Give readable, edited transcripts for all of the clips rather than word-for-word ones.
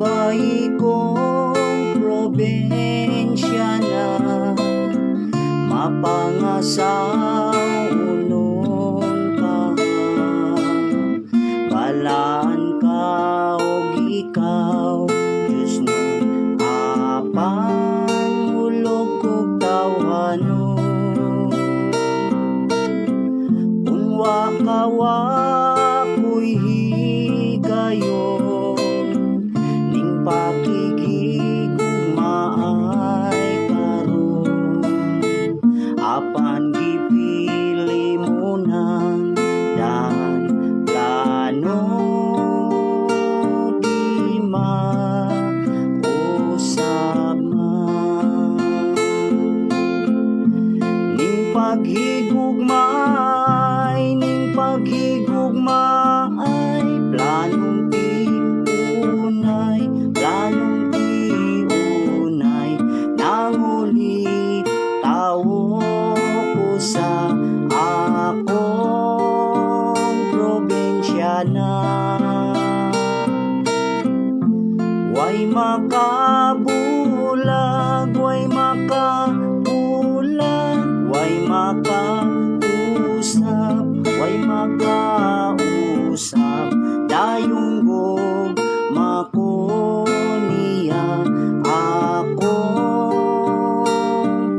bayi kong probensya na mapangasaw unon ka, balaan ka og ikaw Diyos no apan ulog kog tawhanon. Unwa kawa ko'y higayon ning pakikigugmaay karon, apan gipili mo nang dan plano di mausab man. Ning paghigugmaay planong tiunay nanguli tawo ko sa akong probensya na. Way makabulag, way makabulag, way makausap, way makausap, dayong gog makoniya akong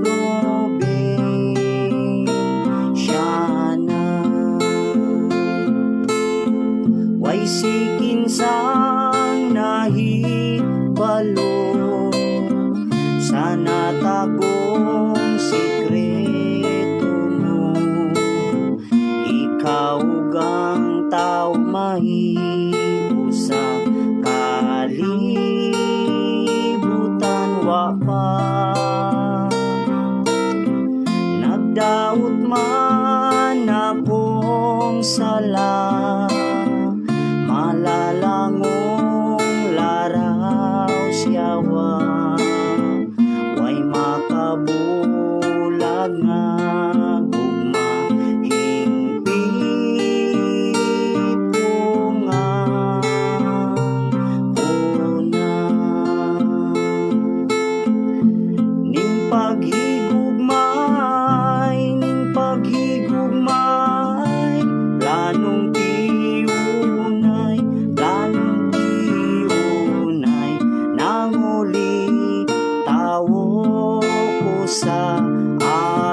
probensya na. Way sikin sang nahibalo sa natagong sikreto mo, ikaw gang tao mahimo sa kalibutan wa pa. Nagdaot man akong sala, malalangong laraw siyawa, way makabulag nga gugma hingpit ko nga una. Ning paghigugmaay planong tiunay nanguli tawo ko sa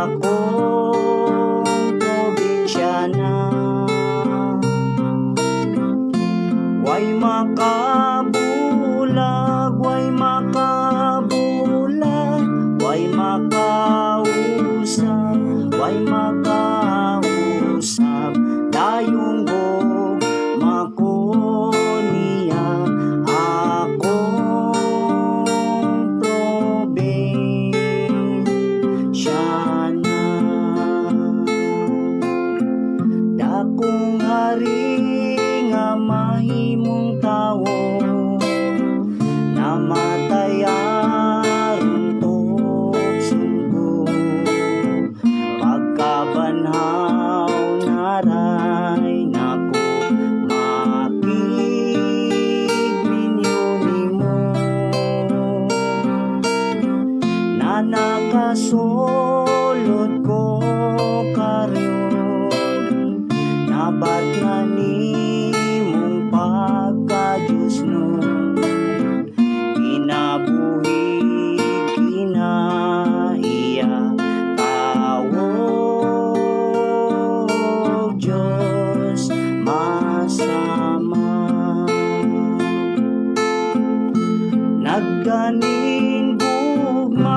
akong probensya na. Way makabulag, way makabulag, way makausap, way makausap, dayong gog makoniya akong probensya na. Dakong hari nga mahimong tawo, namatay aron tubson ko, pagkabanhaw naray nako makigminyo nimo, na nakasulod ko karyon, nabat nga nimong pagka-Diyos nun, kinabuhi kinaiya tawog Diyos masama. Nagganing gugma,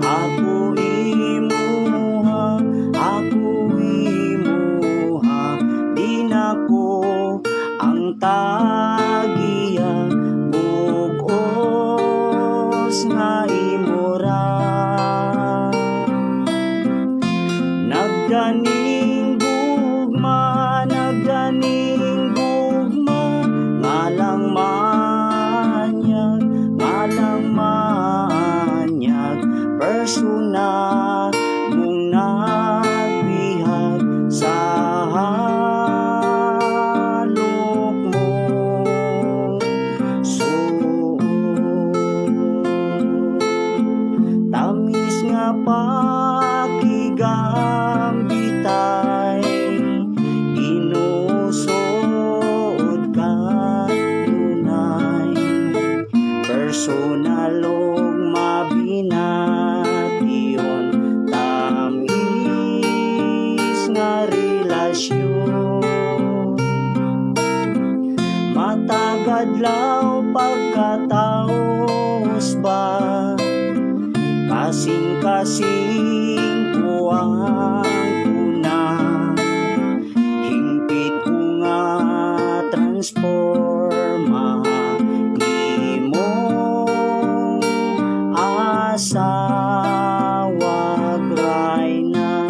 ako imuha, di nako ang tagiya bugos nga imura. Nagganing gugma, ngalang manyag, persona mong nagbihag sa halok mo. Pagadlaw pagkataos ba, kasing-kasing ko ang tuna. Hingpit ko nga transforma, imong asawa gray na.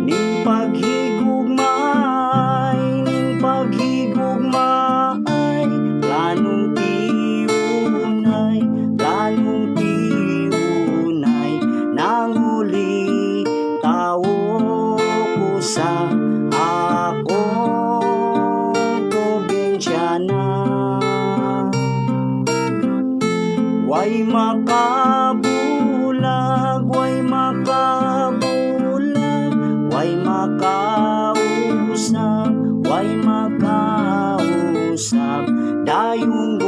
Ning paghigugmay, planong tiunay, nanguli tawo ko sa akong probinsyana. Way makabulag, way makabulag, way makausap, way makausap, dayong